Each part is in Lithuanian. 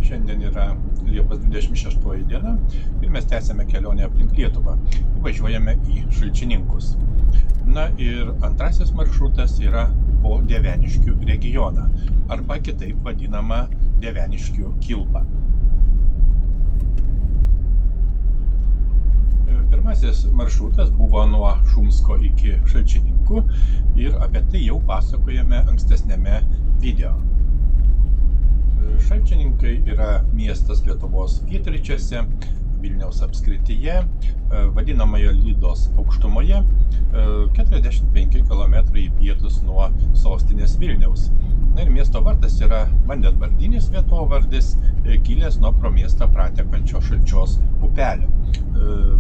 Šiandien yra Liepos 26 diena ir mes tęsiame kelionę aplink Lietuvą. Važiuojame į Šalčininkus. Na ir antrasis maršrutas yra po Dieveniškių regioną, arba kitaip vadinama Dieveniškių kilpa. Pirmasis maršrutas buvo nuo Šumsko iki Šalčininkų ir apie tai jau pasakojame ankstesnėme video. Šalčininkai yra miestas Lietuvos pietryčiuose, Vilniaus apskrityje, vadinamoje Lydos aukštumoje, 45 km į pietus nuo sostinės Vilniaus. Na ir miesto vardas yra vandentvardinis vietovardis, kilęs nuo pro miestą pratekančio Šalčios upelio.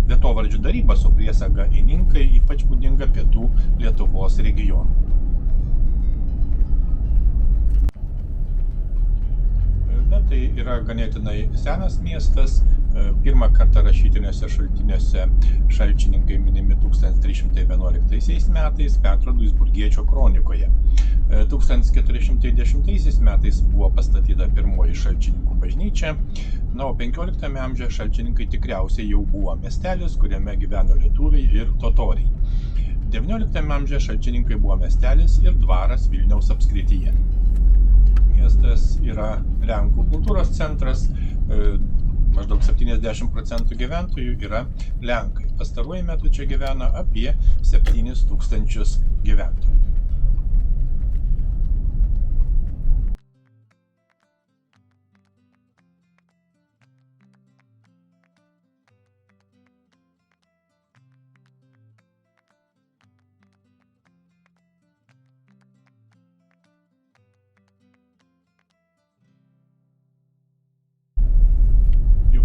Vietovardžių daryba su priesaga ininkai ypač būdinga pietų Lietuvos regionų. Tai yra ganėtinai senas miestas. Pirmą kartą rašytiniuose šaltiniuose šalčininkai minimi 1311 metais Petro Duisburgiečio kronikoje. 1410 metais buvo pastatyta pirmoji Šalčininkų bažnyčia. Na, o 15 amžiuje šalčininkai tikriausiai jau buvo miestelis, kuriame gyveno lietuviai ir totoriai. 19 amžiuje šalčininkai buvo miestelis ir dvaras Vilniaus apskrityje. Miestas yra Lenkų kultūros centras, maždaug 70% gyventojų yra Lenkai. Pastaruoju metu čia gyvena apie 7000 gyventojų.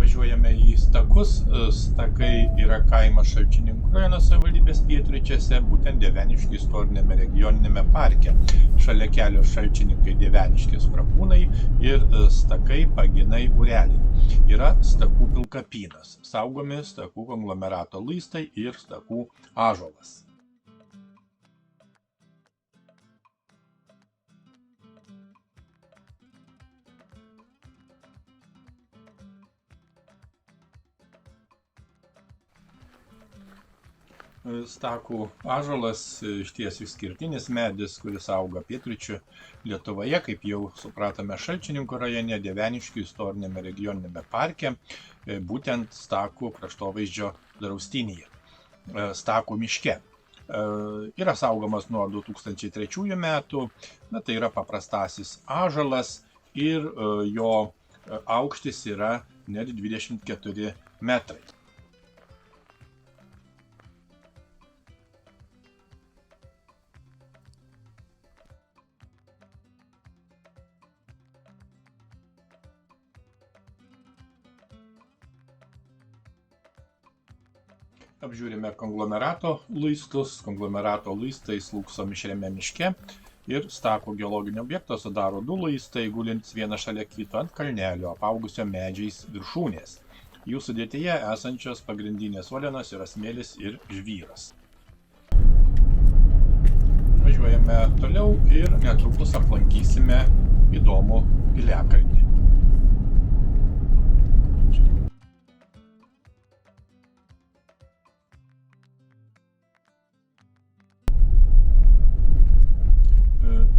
Važiuojame į Stakus. Stakai yra kaimas Šalčininkų rajono savivaldybės pietryčiuose, būtent Dieveniškių istoriniame regioniniame parke. Šalia kelio Šalčininkai Dieveniškės Frakūnai ir Stakai Paginai Ureliai. Yra Stakų pilkapynas, saugomi Stakų konglomerato luistai ir Stakų ąžuolas. Stakų ąžuolas išties išskirtinis medis, kuris auga pietryčių Lietuvoje, kaip jau supratome Šalčininkų rajone, Dieveniškių istoriniame regioniniame parke, būtent Stakų kraštovaizdžio draustinyje, Stakų miške. Yra saugomas nuo 2003 metų, na, tai yra paprastasis ąžuolas ir jo aukštis yra net 24 metrai. Apžiūrime konglomerato luistus. Konglomerato luistai slūgso mišriame miške ir Stakų geologinio objekto sudaro du luistai, gulintys vienas šalia kito ant kalnelio, apaugusio medžiais viršūnės. Jų sudėtyje esančios pagrindinės uolienos yra smėlis ir žvyras. Važiuojame toliau ir netrukus aplankysime įdomų piliakalnį.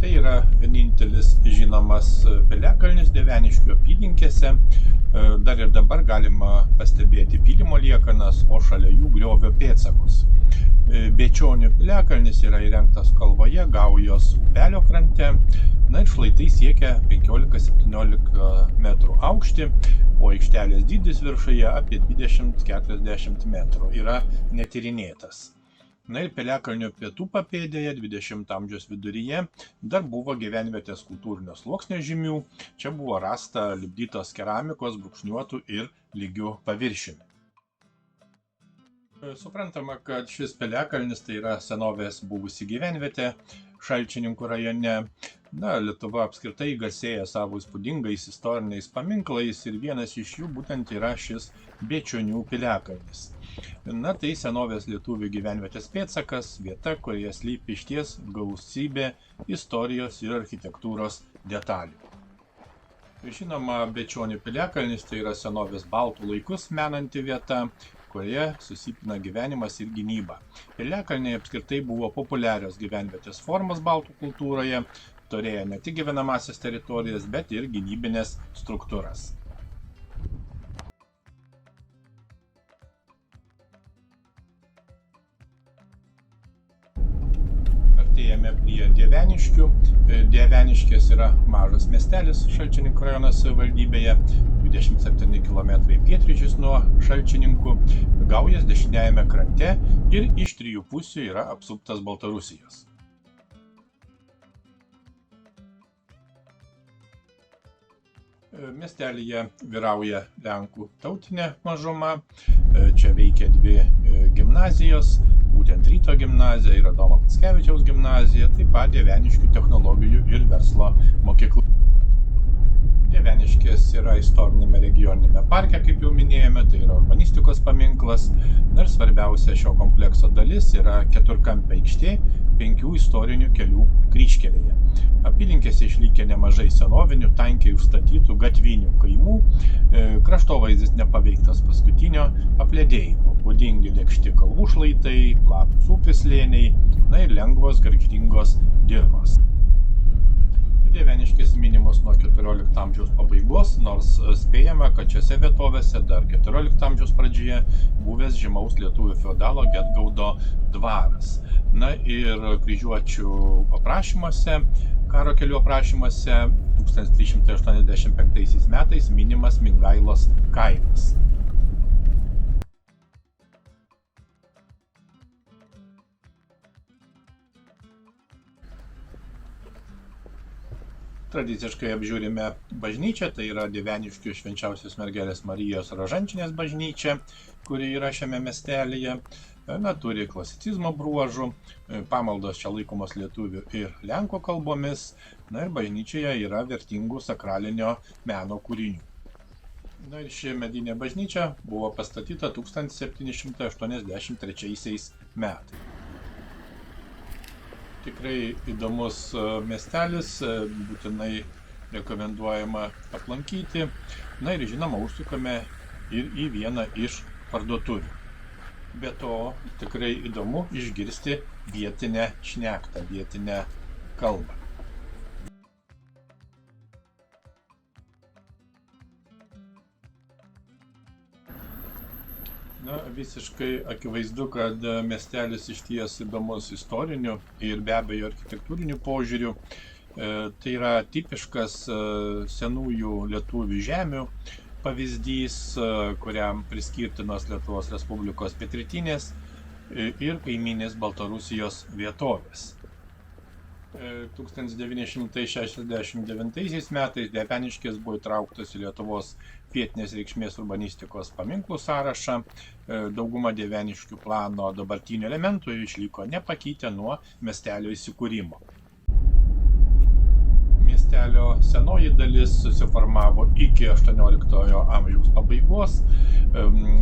Tai yra vienintelis žinomas piliakalnis Dieveniškių apylinkėse. Dar ir dabar galima pastebėti pylimo liekanas, o šalia jų griovio pėdsakus. Bėčionių piliakalnis yra įrengtas kalvoje, Gaujos upelio krante. Na ir šlaitai siekia 15-17 metrų aukštį, o aikštelės dydis viršuje apie 20-40 metrų yra netyrinėtas. Na ir Piliakalnio pietų papėdėje 20 amžiaus viduryje dar buvo gyvenvietės kultūrinio sluoksnio žymių. Čia buvo rasta lipdytos keramikos brūkšniuotų ir lygių paviršiumi. Suprantama, kad šis Piliakalnis tai yra senovės buvusi gyvenvietė Šalčininkų rajone. Lietuva apskritai garsėja savo įspūdingais istoriniais paminklais ir vienas iš jų būtent yra šis Bėčionių Piliakalnis. Tai senovės lietuvių gyvenvietės pėdsakas, vieta, kurioje slypi išties gausybė istorijos ir architektūros detalių. Žinoma, Bėčionių Piliakalnis tai yra senovės baltų laikus menanti vieta, kurioje susipina gyvenimas ir gynyba. Piliakalniai apskritai buvo populiarios gyvenvietės formos baltų kultūroje, turėjo ne tik gyvenamasias teritorijas, bet ir gynybinės struktūras. Artėjame prie Dieveniškių. Dieveniškės yra mažas miestelis Šalčininkų rajono savivaldybėje, 27 km pietryčius nuo Šalčininkų, Gaujas dešiniajame krante ir iš 3 pusių yra apsuptas Baltarusijos. Miestelyje vyrauja lenkų tautinė mažuma, čia veikia 2 gimnazijos, būtent Ryto gimnazija ir Adomo Mickevičiaus gimnazija, taip pat Dieveniškių technologijų ir verslo mokykla. Dieveniškės yra istorinėme regioniniame parke, kaip jau minėjome, tai yra urbanistikos paminklas. Ir svarbiausia šio komplekso dalis yra keturkampė aikštė 5 istorinių kelių kryžkelėje. Apylinkėse išlikę nemažai senovinių, tankiai užstatytų gatvinių kaimų, kraštovaizdis nepaveiktas paskutinio apledėjimo, būdingi lėkšti kalvų šlaitai, platūs upės slėniai, ir lengvos gargždingos dirvos. Dieveniškės minimos nuo 14 amžiaus pabaigos, nors spėjama, kad šiose vietovėse dar 14 amžiaus pradžioje buvęs žymaus lietuvių feodalo Gedgaudo dvaras. Ir kryžiuočių aprašymuose, karo kelių aprašymuose 1385 metais minimas Mingailos kaimas. Tradiciškai apžiūrime bažnyčią, tai yra Dieveniškių Švenčiausios Mergelės Marijos Rožančinės bažnyčia, kuri yra šiame miestelyje. Turi klasicizmo bruožų, pamaldos čia laikomos lietuvių ir lenkų kalbomis, ir bažnyčioje yra vertingų sakralinio meno kūrinių. Ir ši medinė bažnyčia buvo pastatyta 1783 metais. Tikrai įdomus miestelis, būtinai rekomenduojama aplankyti. Ir žinoma, užsukame ir į vieną iš parduotuvių. Be to, tikrai įdomu išgirsti vietinę šnektą, vietinę kalbą. Visiškai akivaizdu, kad miestelis išties įdomus istoriniu ir be abejo architektūriniu požiūriu. Tai yra tipiškas senųjų lietuvių žemių pavyzdys, kuriam priskirtinos Lietuvos Respublikos pietrytinės ir kaiminės Baltarusijos vietovės. 1969 metais Dieveniškės buvo įtrauktos į Lietuvos vietinės reikšmės urbanistikos paminklų sąrašą. Dauguma Dieveniškių plano dabartinių elementų išliko nepakitę nuo miestelio įsikūrimo. Miestelio senoji dalis susiformavo iki 18 amžiaus pabaigos.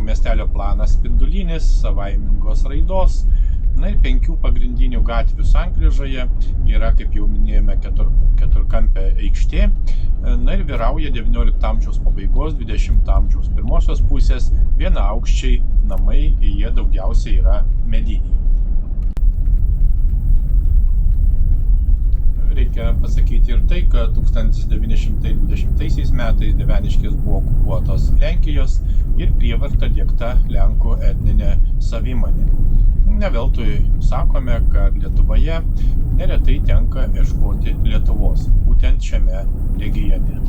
Miestelio planas spindulinis, savaimingos raidos. Ir 5 pagrindinių gatvių sankryžoje yra, kaip jau minėjome, keturkampė aikštė. Ir vyrauja 19 amžiaus pabaigos, 20 amžiaus pirmosios pusės vienaaukščiai namai, jie daugiausiai yra mediniai. Reikia pasakyti ir tai, kad 1920 metais Dieveniškės buvo okupuotos Lenkijos ir prievarta diegta Lenkų etninė savimonė. Ne veltui sakome, kad Lietuvoje neretai tenka ieškoti Lietuvos, būtent šiame regione.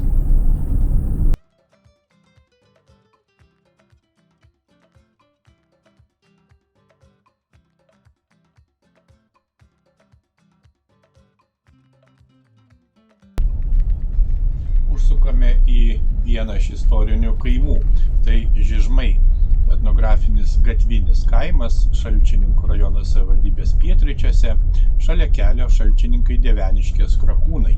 pasukame į vieną iš istorinių kaimų. Tai Žižmai, etnografinis gatvinis kaimas Šalčininkų rajono savivaldybės pietryčiuose, šalia kelio Šalčininkai-Dieveniškės Krakūnai.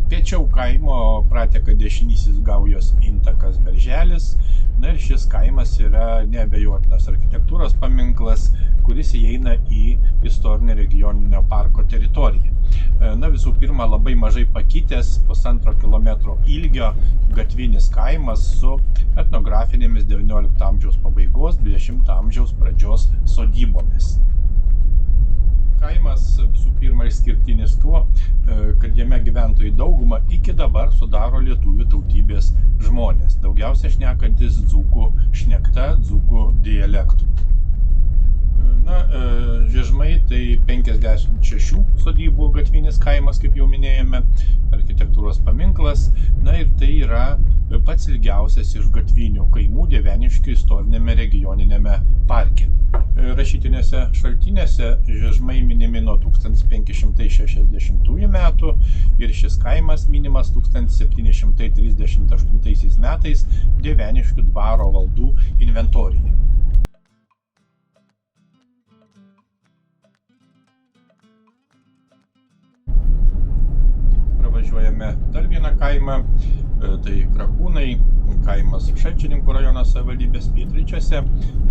Piečiau kaimo prateka dešinysis Gaujos intakas Berželis. Na ir šis kaimas yra neabejotinas architektūros paminklas, kuris įeina į istorinę regioninio parko teritoriją. Na, visų pirma, labai mažai pakitęs 1,5 kilometro ilgio gatvinis kaimas su etnografinėmis 19 amžiaus pabaigos, 20 amžiaus pradžios sodybomis. Kaimas visų pirma išskirtinis tuo, kad jame gyventojai daugumą iki dabar sudaro lietuvių tautybės žmonės, daugiausia šnekantis dzūkų šnekta, dzūkų dialektų. Na, Žižmai tai 56 sodybų gatvinis kaimas, kaip jau minėjome, architektūros paminklas. Na ir tai yra pats ilgiausias iš gatvinių kaimų Dieveniškių istorinėme regioninėme parke. Rašytinėse šaltiniuose Žižmai minimi nuo 1560 metų ir šis kaimas minimas 1738 metais Dieveniškių dvaro valdų inventorijoje. Pravažiuojame dar vieną kaimą, tai Krakūnai, kaimas Šalčininkų rajono savivaldybės pietryčiuose,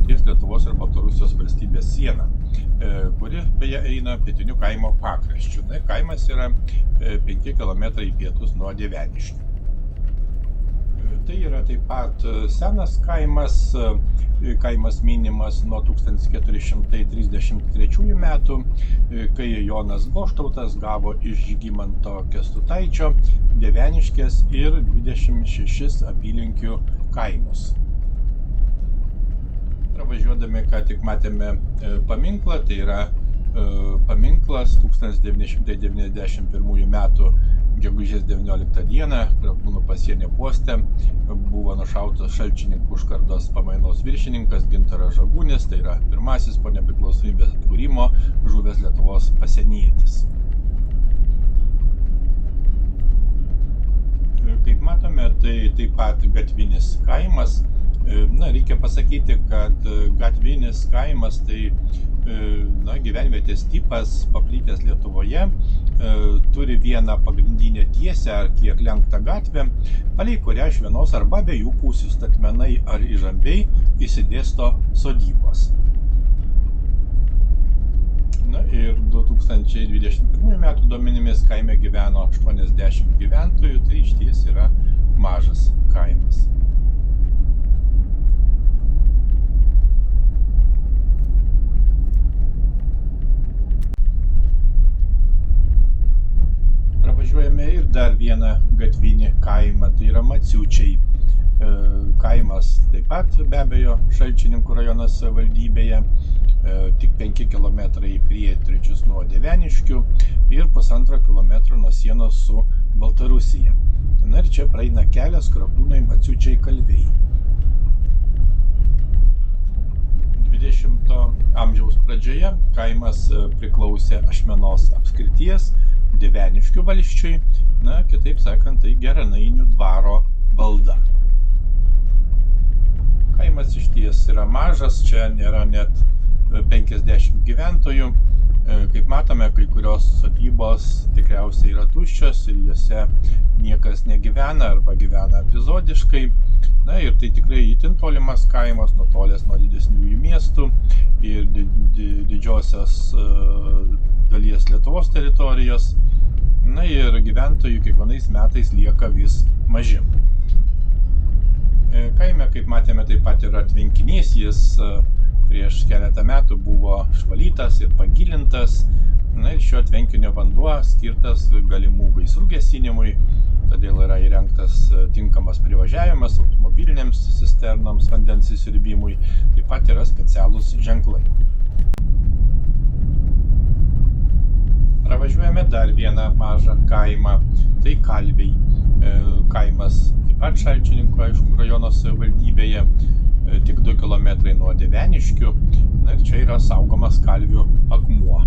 ties Lietuvos ir Baltarusijos valstybės siena, kuri beje eina pietiniu kaimo pakraščiu. Na, kaimas yra 5 km į pietus nuo Dieveniškių. Tai yra taip pat senas kaimas, kaimas minimas nuo 1433 metų, kai Jonas Goštautas gavo iš Žygimanto Kęstutaičio Dieveniškės ir 26 apylinkių kaimus. Pravažiuodami, ką tik matėme paminklą, tai yra paminklas 1991 metų gegužės 19 dieną Krakūnų pasienio poste buvo nušautas Šalčininkų užkardos pamainos viršininkas Gintaras Žagūnis, tai yra pirmasis po nepriklausomybės atkūrimo žuvęs Lietuvos pasienietis. Kaip matome, tai taip pat gatvinis kaimas. Na, reikia pasakyti, kad gatvinis kaimas tai gyvenvietės tipas paplitęs Lietuvoje, turi vieną pagrindinę tiesę ar kiek lenktą gatvę, palei kurią iš vienos arba abiejų pusių statmenai ar įžambiai išsidėsto sodybos. Na ir 2021 metų duomenimis kaime gyveno 80 gyventojų, tai išties yra mažas kaimas. Pravažiuojame ir dar vieną gatvinį kaimą, tai yra Maciučiai. Kaimas taip pat be abejo Šalčininkų rajono savivaldybėje, tik 5 km į pietryčius nuo Dieveniškių ir 1,5 km nuo sienos su Baltarusija. Na ir čia praeina kelias Krakūnai Maciučiai Kalviai. 20 amžiaus pradžioje kaimas priklausė Ašmenos apskrities Dieveniškių valsčiui, na, kitaip sakant, tai Geranainių dvaro valda. Kaimas išties yra mažas, čia nėra net 50 gyventojų. Kaip matome, kai kurios sodybos tikriausiai yra tuščios ir jose niekas negyvena arba gyvena epizodiškai. Na ir tai tikrai itin tolimas kaimas, nutolęs nuo didesniųjų miestų ir didžiosios dalies Lietuvos teritorijos. Na ir gyventojų kiekvienais metais lieka vis mažiau. Kaime, kaip matėme, taip pat yra tvenkinys, jis prieš keletą metų buvo švalytas ir pagilintas. Na ir šio tvenkinio vanduo skirtas galimų gaisrų gesinimui, todėl yra įrengtas tinkamas privažiavimas automobilinėms cisternoms vandens įsiurbimui, taip pat yra specialūs ženklai. Pravažiuojame dar vieną mažą kaimą, tai Kalviai. Kaimas taip pat Šalčininkų, aišku, rajono savivaldybėje, tik 2 km nuo Dieveniškių, na ir čia yra saugomas Kalvių akmuo.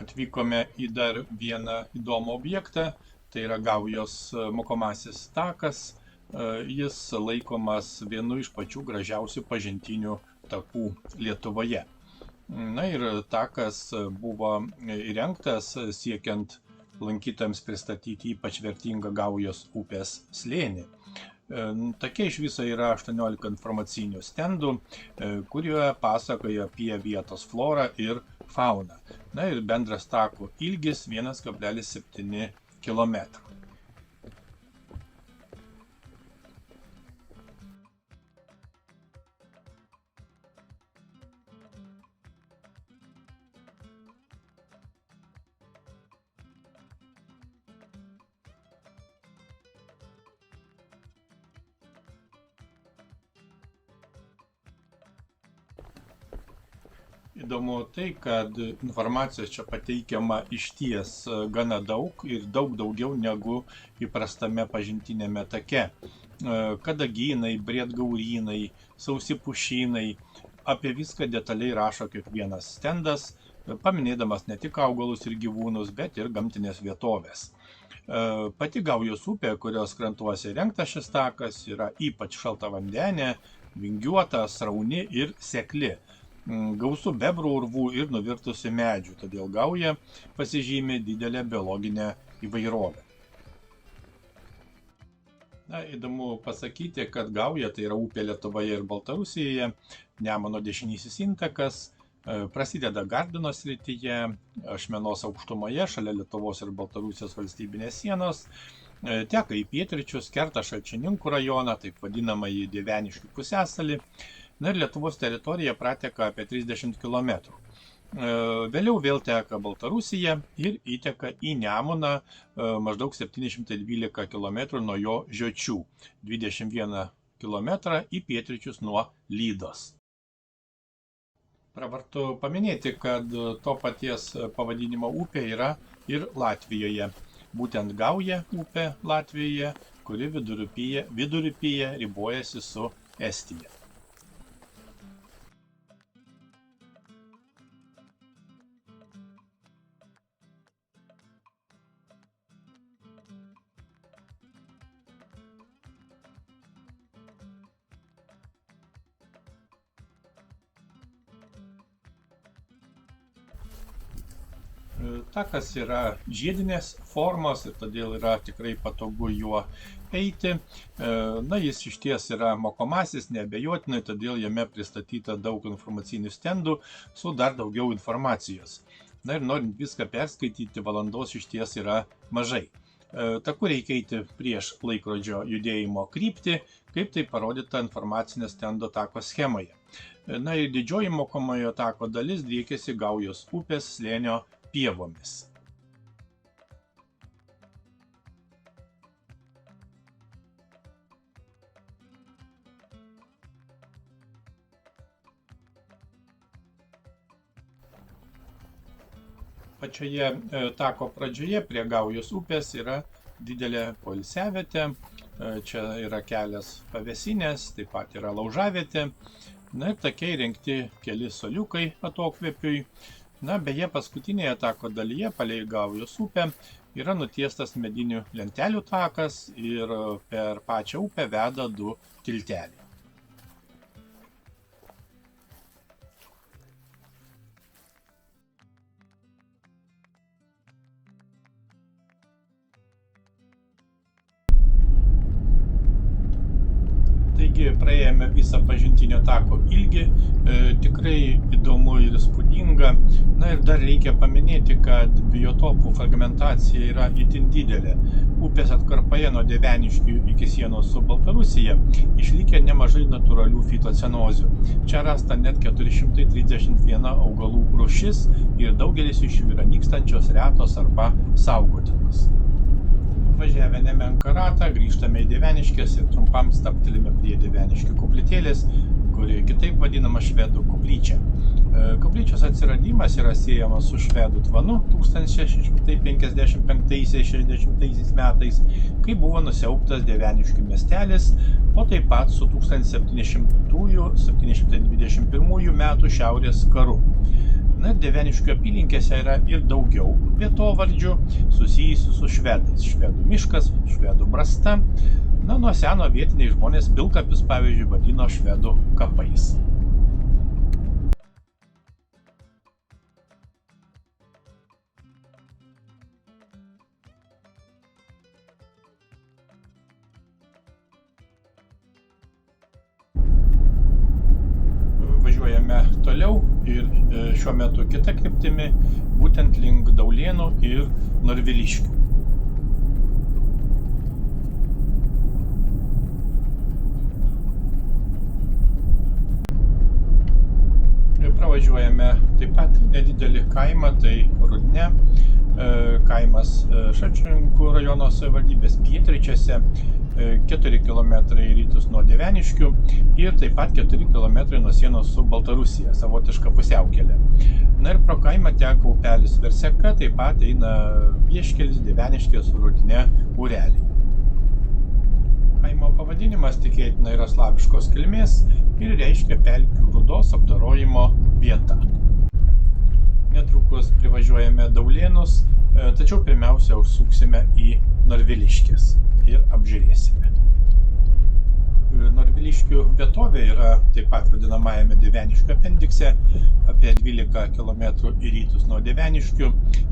atvykome į dar vieną įdomų objektą, tai yra Gaujos mokomasis takas. Jis laikomas vienu iš pačių gražiausių pažintinių takų Lietuvoje. Na ir takas buvo įrengtas siekiant lankytojams pristatyti ypač vertingą Gaujos upės slėnį. Take iš viso yra 18 informacinių stendų, kurioje pasakoja apie vietos florą ir fauną. Na ir bendras tako ilgis 1,7 km. Įdomu tai, kad informacijos čia pateikiama išties gana daug ir daug daugiau negu įprastame pažintinėme take. Kadagynai, briedgaurynai, sausi pušynai, apie viską detaliai rašo kiekvienas stendas, paminėdamas ne tik augalus ir gyvūnus, bet ir gamtinės vietovės. Pati Gaujos upė, kurios krantuose įrengtas šis takas, yra ypač šaltavandenė, vingiuota, srauni ir sekli. Gausu bebrų urvų ir nuvirtusių medžių, todėl Gauja pasižymi didelę biologinę įvairovę. Na, įdomu pasakyti, kad Gauja tai yra upė Lietuvoje ir Baltarusijoje, Nemuno dešinysis intakas, prasideda Gardino srityje, Ašmenos aukštumoje, šalia Lietuvos ir Baltarusijos valstybinės sienos, teka į pietryčius, kerta Šalčininkų rajoną, taip vadinamąjį Dieveniškių pusiasalį. Na ir Lietuvos teritorija prateka apie 30 km. Vėliau vėl teka Baltarusija ir įteka į Nemuną maždaug 712 km nuo jo žiočių, 21 km į pietryčius nuo Lydos. Pravartu paminėti, kad to paties pavadinimo upė yra ir Latvijoje. Būtent Gauja upė Latvijoje, kuri vidurupyje ribojasi su Estija. Takas yra žiedinės formos ir todėl yra tikrai patogu juo eiti. Na, jis išties yra mokomasis, neabejotinai, todėl jame pristatyta daug informacinių stendų su dar daugiau informacijos. Na ir norint viską perskaityti, valandos išties yra mažai. Taku reikia eiti prieš laikrodžio judėjimo kryptį, kaip tai parodyta informacinio stendo tako schemoje. Na ir didžioji mokomojo tako dalis driekiasi Gaujos upės slėnio pievomis. Pačioje tako pradžioje prie Gaujos upės yra didelė poilsiavietė. Čia yra kelias pavėsinės, taip pat yra laužavietė. Na ir take įrengti keli suoliukai atokvėpiui. Na, beje, paskutinėje tako dalyje palei Gaujos upę yra nutiestas medinių lentelių takas ir per pačią upę veda 2 tilteliai. Taigi praėjome visą pažintinio tako ilgį, tikrai įdomu ir įspūdinga. Na ir dar reikia paminėti, kad biotopų fragmentacija yra itin didelė. Upės atkarpoje nuo Dieveniškių iki sienos su Baltarusija išlikę nemažai natūralių fitocenozių. Čia rasta net 431 augalų rūšis ir daugelis iš jų yra nykstančios, retos arba saugotinos. Važiavę nemenką ratą, grįžtame į Dieveniškes ir trumpam stabtelime prie Dieveniškių koplytėlės, kuri kitaip vadinama švedų koplyčia. Koplyčios atsiradimas yra siejamas su švedų tvanu 1655-60 metais, kai buvo nusiaubtas Dieveniškių miestelis, o taip pat su 1700-721 metų šiaurės karu. Na ir Dieveniškių apylinkėse yra ir daugiau vietovardžių susijusių su švedais. Švedų miškas, švedų brasta. Na, nuo seno vietiniai žmonės pilkapius, pavyzdžiui, vadino švedų kapais. Važiuojame toliau ir šiuo metu kita kryptimi, būtent link Daulėnų ir Norviliškių. Pravažiuojame taip pat nedidelį kaimą, tai Rudne, kaimas Šalčininkų rajono savivaldybės pietryčiuose, 4 km į rytus nuo Dieveniškių ir taip pat 4 km nuo sienos su Baltarusija, savotiška pusiaukelė. Na ir pro kaimą teka upelis Verseka, taip pat eina vieškelis Dieveniškės Rudne ureliai. Kaimo pavadinimas tikėtina yra slaviškos kilmės ir reiškia pelkių rudos apdorojimo vieta. Netrukus privažiuojame Daulėnus, tačiau pirmiausia užsuksime į Norviliškes ir apžiūrėsime. Norviliškių vietovė yra taip pat vadinamajame Dieveniškių apendikse, apie 12 km į rytus nuo Dieveniškių,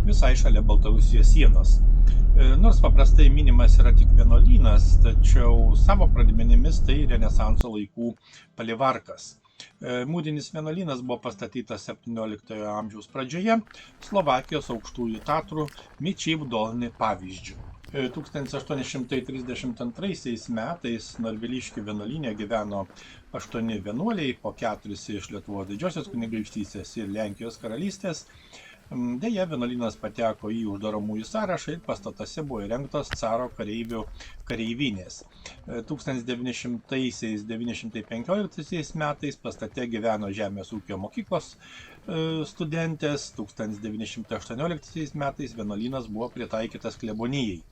visai šalia Baltarusijos sienos. Nors paprastai minimas yra tik vienuolynas, tačiau savo pradmenimis tai Renesanso laikų palivarkas. Mūrinis vienuolynas buvo pastatytas 17 amžiaus pradžioje Slovakijos aukštųjų Tatrų Mičyv Dolny pavyzdžiu. 1832 metais Norviliškių vienuolyne gyveno 8 vienuoliai, po 4 iš Lietuvos didžiosios kunigaikštystės ir Lenkijos karalystės. Deja, vienuolynas pateko į uždaromųjų sąrašą ir pastatuose buvo įrengtos caro kareivių kareivinės. 1915 metais pastate gyveno žemės ūkio mokyklos studentės, 1918 metais vienuolynas buvo pritaikytas klebonijai.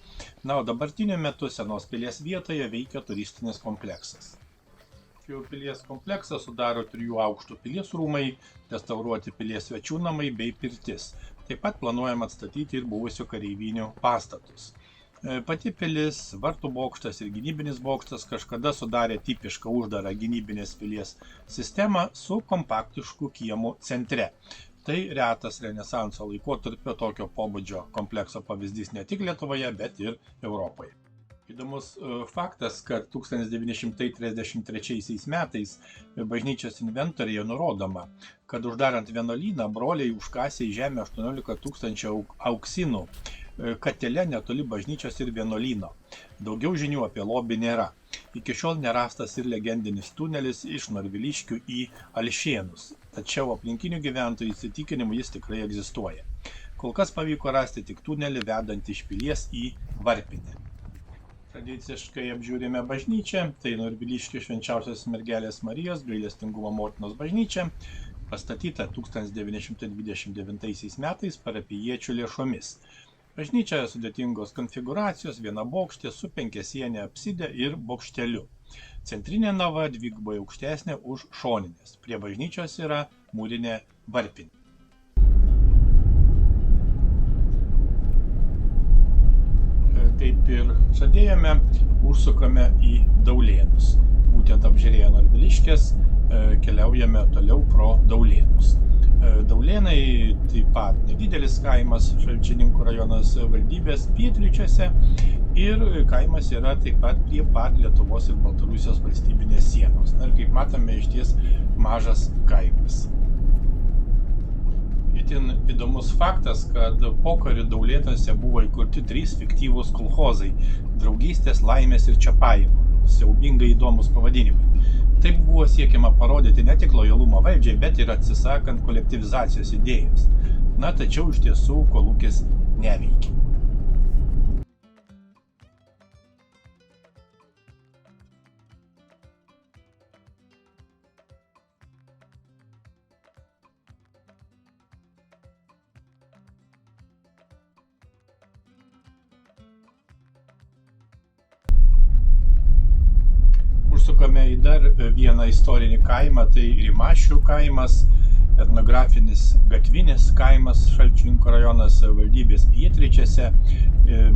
Na, o dabartiniu metu senos pilies vietoje veikia turistinis kompleksas. Pilies kompleksą sudaro 3 aukštų pilies rūmai, restauruoti pilies svečių namai bei pirtis. Taip pat planuojama atstatyti ir buvusių kareivinių pastatus. Pati pilis, vartų bokštas ir gynybinis bokštas kažkada sudarė tipišką uždarą gynybinės pilies sistemą su kompaktišku kiemu centre. Tai retas Renesanso laikotarpio tokio pobūdžio komplekso pavyzdys ne tik Lietuvoje, bet ir Europoje. Įdomus faktas, kad 1933 metais bažnyčios inventorijoje nurodoma, kad uždarant vienuolyną broliai užkasė į žemę 18 000 auksinų katile netoli bažnyčios ir vienuolyno. Daugiau žinių apie lobį nėra. Iki šiol nerastas ir legendinis tunelis iš Norviliškių į Alšėnus, tačiau aplinkinių gyventojų įsitikinimu jis tikrai egzistuoja. Kol kas pavyko rasti tik tunelį vedantį iš pilies į Varpinę. Tradiciškai apžiūrime bažnyčią, tai Norviliškių Švenčiausios Mergelės Marijos Gailestingumo motinos bažnyčia, pastatyta 1929 metais parapijiečių lėšomis. Bažnyčia sudėtingos konfigūracijos, vienabokštė su penkiasiene apside ir bokšteliu. Centrinė nava dvigubai aukštesnė už šoninės. Prie bažnyčios yra mūrinė varpinė. Kaip ir žadėjome, užsukame į Daulėnus. Būtent apžiūrėję Norviliškes, keliaujame toliau pro Daulėnus. Daulėnai taip pat nedidelis kaimas Šalčininkų rajono savivaldybės pietryčiuose ir kaimas yra taip pat prie pat Lietuvos ir Baltarusijos valstybinės sienos. Na ir kaip matome, išties mažas kaimas. Itin įdomus faktas, kad pokariu Daulėnuose buvo įkurti 3 fiktyvūs kolchozai – Draugystės, Laimės ir Čiapajimo. Siaubingai įdomus pavadinimai. Taip buvo siekiama parodyti ne tik lojalumą valdžiai, bet ir atsisakant kolektyvizacijos idėjos. Na, tačiau iš tiesų kolūkis neveikia. Užsukame į dar vieną istorinį kaimą, tai Rimašių kaimas. etnografinis gatvinis kaimas Šalčininkų rajonas savivaldybės pietryčiuose,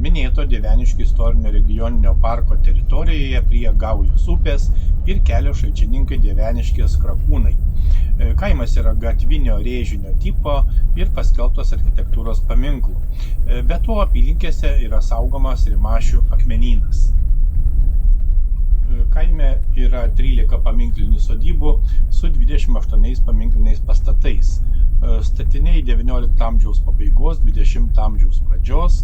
minėto Dieveniškių istorinio regioninio parko teritorijoje prie Gaujos upės ir kelio Šalčininkai Dieveniškės Krakūnai. Kaimas yra gatvinio rėžinio tipo ir paskelbtas architektūros paminklu. Be to apylinkėse yra saugomas Rimašių akmenynas. Kaime yra 13 paminklinių sodybų su 28 paminkliniais pastatais. Statiniai XIX amžiaus pabaigos, XX amžiaus pradžios.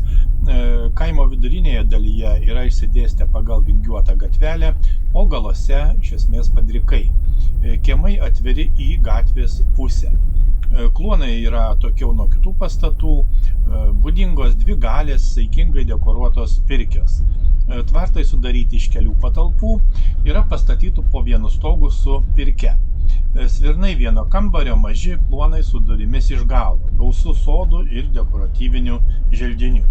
Kaimo vidurinėje dalyje yra išsidėstę pagal vingiuotą gatvelę, o galuose iš esmės padrikai. Kiemai atviri į gatvės pusę. Kluonai yra atokiau nuo kitų pastatų, būdingos dvi galės saikingai dekoruotos pirkios. Tvartai sudaryti iš kelių patalpų, yra pastatytų po vienu stogu su pirke. Svirnai vieno kambario, maži kluonai su durimis iš galo, gausu sodų ir dekoratyvinių želdinių.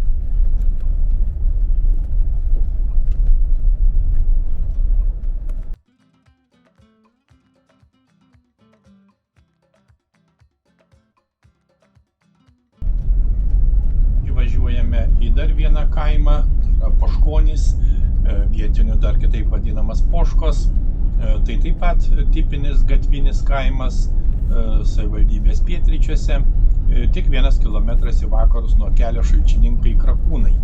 Įvažiuojame į dar vieną kaimą, tai yra Poškonys, vietinių dar kitaip vadinamas Poškos. Tai taip pat tipinis gatvinis kaimas savivaldybės pietryčiuose, tik 1 kilometras į vakarus nuo kelio Šalčininkai Krakūnai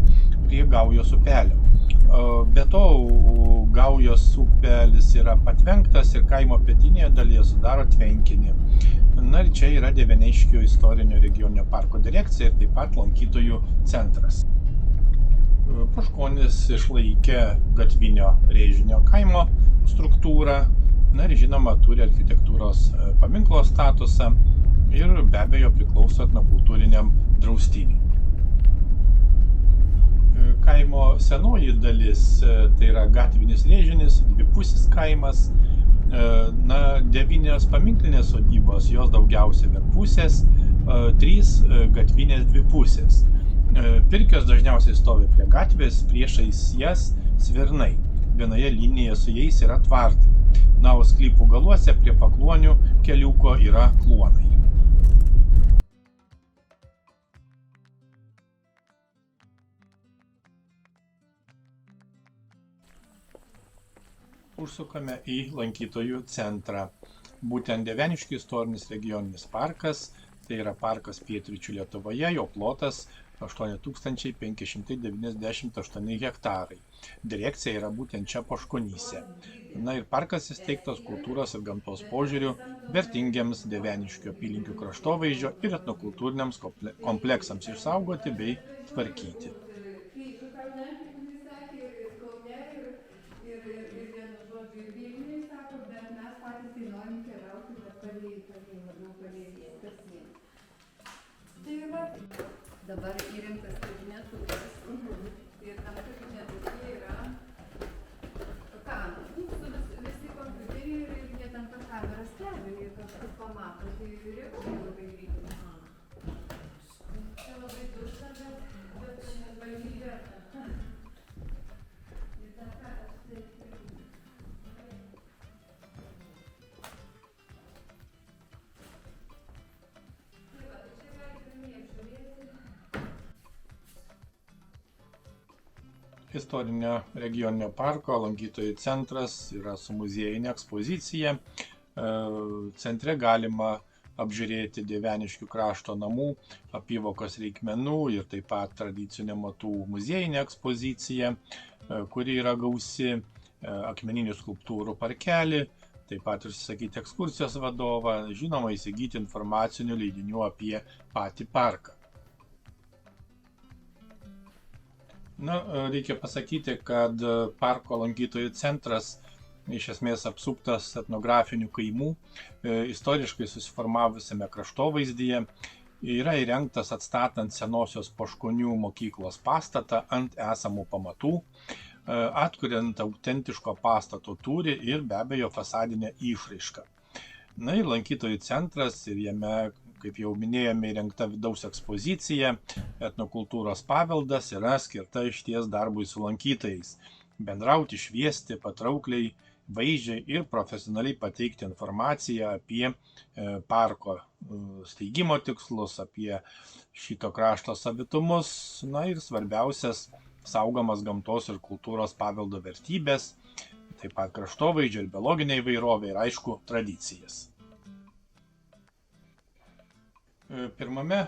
prie Gaujos upelio. Be to, Gaujos upelis yra patvenktas ir kaimo pietinėje dalyje sudaro tvenkinį. Na ir čia yra Dieveniškių istorinio regioninio parko direkcija ir taip pat lankytojų centras. Poškonis išlaikė gatvinio rėžinio kaimo struktūrą, na ir žinoma turi architektūros paminklo statusą ir be abejo priklauso etnokultūriniam draustiniui. Kaimo senoji dalis tai yra gatvinis rėžinis, dvipusis kaimas. 9 paminklinės sodybos, jos daugiausia vienpusės, 3 gatvinės dvipusės. Pirkios dažniausiai stovi prie gatvės, priešais jas svirnai. Vienoje linijoje su jais yra tvartai. Na, o sklypų galuose prie pakluonių keliuko yra kluonai. Užsukame į lankytojų centrą. Būtent Dieveniškių istorinis regioninis parkas, tai yra parkas pietryčių Lietuvoje, jo plotas 8598 hektarai. Direkcija yra būtent čia Poškonyse. Na ir parkas įsteigtas kultūros ir gamtos požiūriu vertingiams Dieveniškių apylinkių kraštovaizdžio ir etnokultūriniams kompleksams išsaugoti bei tvarkyti. Dabar įrengtas kabinetukas ir tam kabinetuke yra kamera. Visi kompiuteriai ir jie tam per kamerą stebi ir kažkas pamato, tai reaguoja labai greitai. Čia labai dušta, bet labai verta. Ir tą karą Istorinio regioninio parko lankytojų centras yra su muziejinė ekspozicija. Centre galima apžiūrėti Dieveniškių krašto namų, apyvokos reikmenų ir taip pat tradicinių amatų muziejinė ekspozicija, kuri yra gausi, akmeninių skulptūrų parkelį, taip pat užsisakyti ekskursijos vadovą, žinoma įsigyti informacinių leidinių apie patį parką. Na, reikia pasakyti, kad parko lankytojų centras iš esmės apsuptas etnografinių kaimų, istoriškai susiformavusiame kraštovaizdyje, yra įrengtas atstatant senosios Poškonių mokyklos pastatą ant esamų pamatų, atkuriant autentiško pastato tūrį ir be abejo fasadinę išraišką. Na ir lankytojų centras ir jame, kaip jau minėjome, įrengta vidaus ekspozicija, etnokultūros paveldas yra skirta išties darbui su lankytojais. Bendrauti, šviesti, patraukliai vaizdžiai ir profesionaliai pateikti informaciją apie parko steigimo tikslus, apie šito krašto savitumus, na ir svarbiausias saugomas gamtos ir kultūros paveldo vertybės, taip pat kraštovaizdžio ir biologinė įvairovė ir aišku tradicijas. Pirmame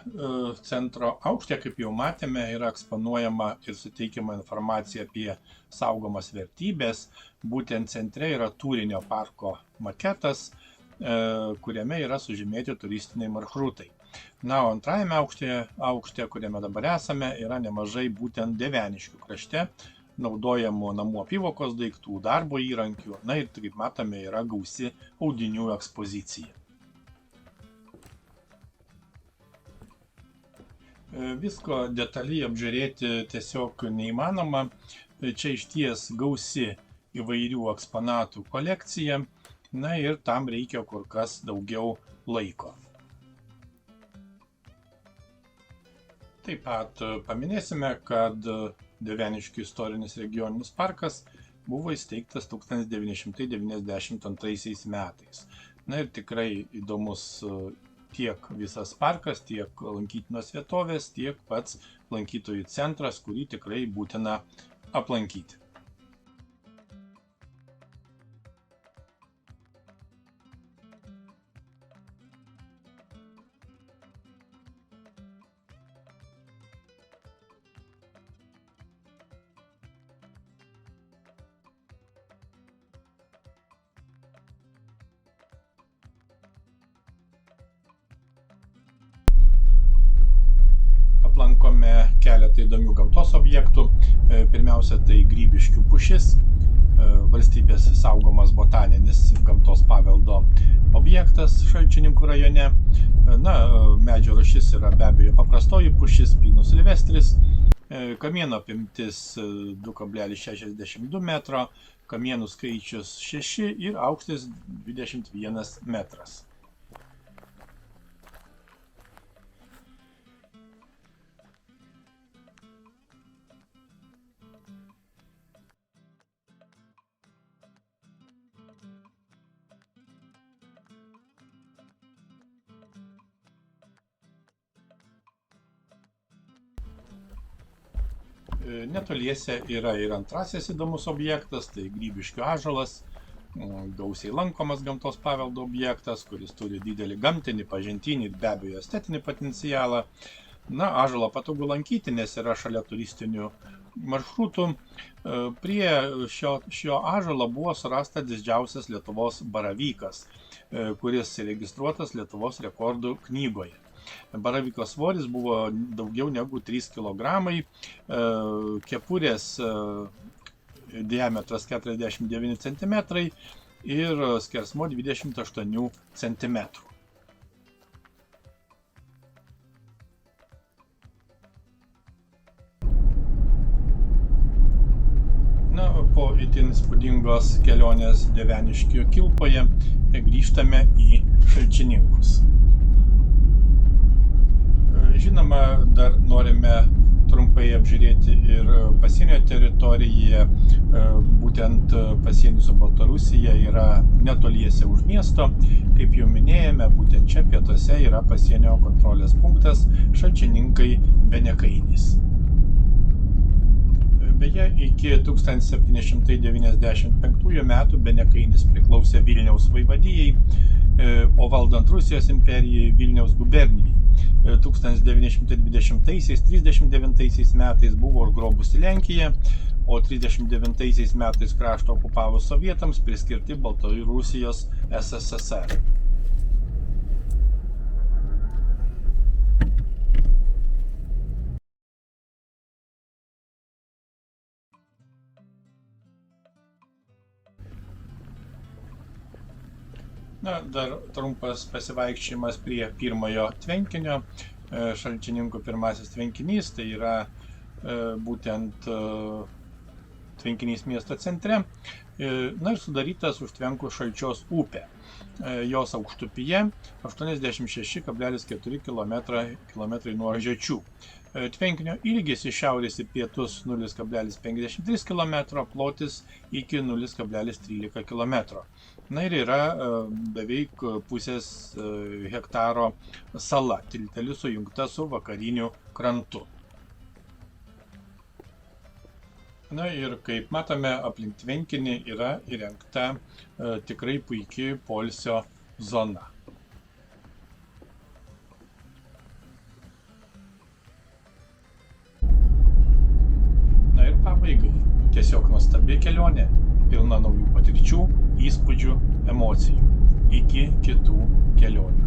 centro aukšte, kaip jau matėme, yra eksponuojama ir suteikiama informacija apie saugomas vertybės. Būtent centre yra Tūrinio parko maketas, kuriame yra sužymėti turistiniai maršrutai. Na, o antrajame aukšte, kuriame dabar esame, yra nemažai būtent Dieveniškių krašte naudojamų namų apyvokos daiktų, darbo įrankių, na ir, kaip matome, yra gausi audinių ekspozicija. Visko detaliai apžiūrėti tiesiog neįmanoma. Čia išties gausi įvairių eksponatų kolekcija, na ir tam reikia kur kas daugiau laiko. Taip pat paminėsime, kad Dieveniškių istorinis regioninis parkas buvo įsteigtas 1992 metais. Na ir tikrai įdomus tiek visas parkas, tiek lankytinos vietovės, tiek pats lankytojų centras, kurį tikrai būtina aplankyti. Aplankome keletą įdomių gamtos objektų. Pirmiausia, tai Grybiškių pušis, valstybės saugomas botaninis gamtos paveldo objektas Šalčininkų rajone. Na, medžio rūšis yra be abejo paprastoji pušis Pinus silvestris. Kamieno apimtis 2,62 metro, kamienų skaičius 6 ir aukštis 21 metras. Netoliese yra ir antrasis įdomus objektas, tai Grybiškių ąžuolas, gausiai lankomas gamtos paveldo objektas, kuris turi didelį gamtinį, pažintinį ir be abejo estetinį potencialą. Na, ąžuolą patogu lankyti, nes yra šalia turistinių maršrutų. Prie šio ąžuolo buvo surastas didžiausias Lietuvos baravykas, kuris įregistruotas Lietuvos rekordų knygoje. Baravyko svoris buvo daugiau negu 3 kg, kepurės diametras 49 cm ir skersmuo 28 cm. Na, po itin įspūdingos kelionės Dieveniškių kilpoje grįžtame į Šalčininkus. Žinoma, dar norime trumpai apžiūrėti ir pasienio teritoriją. Būtent pasienis su Baltarusija yra netoliese už miesto. Kaip jau minėjome, būtent čia pietuose yra pasienio kontrolės punktas Šalčininkai Benekainis. Beje, iki 1795 metų Benekainis priklausė Vilniaus vaivadijai, o valdant Rusijos imperijai Vilniaus gubernijai. 1920–39 metais buvo užgrobusi Lenkija, o 39 metais kraštą okupavus sovietams priskirti Baltarusijos SSSR. Na, dar trumpas pasivaikščiojimas prie pirmojo tvenkinio. Šalčininkų pirmasis tvenkinys, tai yra būtent tvenkinys miesto centre. Na ir sudarytas užtvenkų Šalčios upė. Jos aukštupyje 86,4 km nuo Žečių. Tvenkinio ilgis iš šiaurės į pietus 0,53 km, plotis iki 0,13 km. Na ir yra beveik pusės hektaro sala, tilteliu sujungta su vakariniu krantu. Na ir kaip matome, aplink tvenkinį yra įrengta tikrai puikiai poilsio zona. Na ir pabaigai, tiesiog nuostabi kelionė, pilna naujų patirčių, įspūdžių, emocijų. Iki kitų kelionių.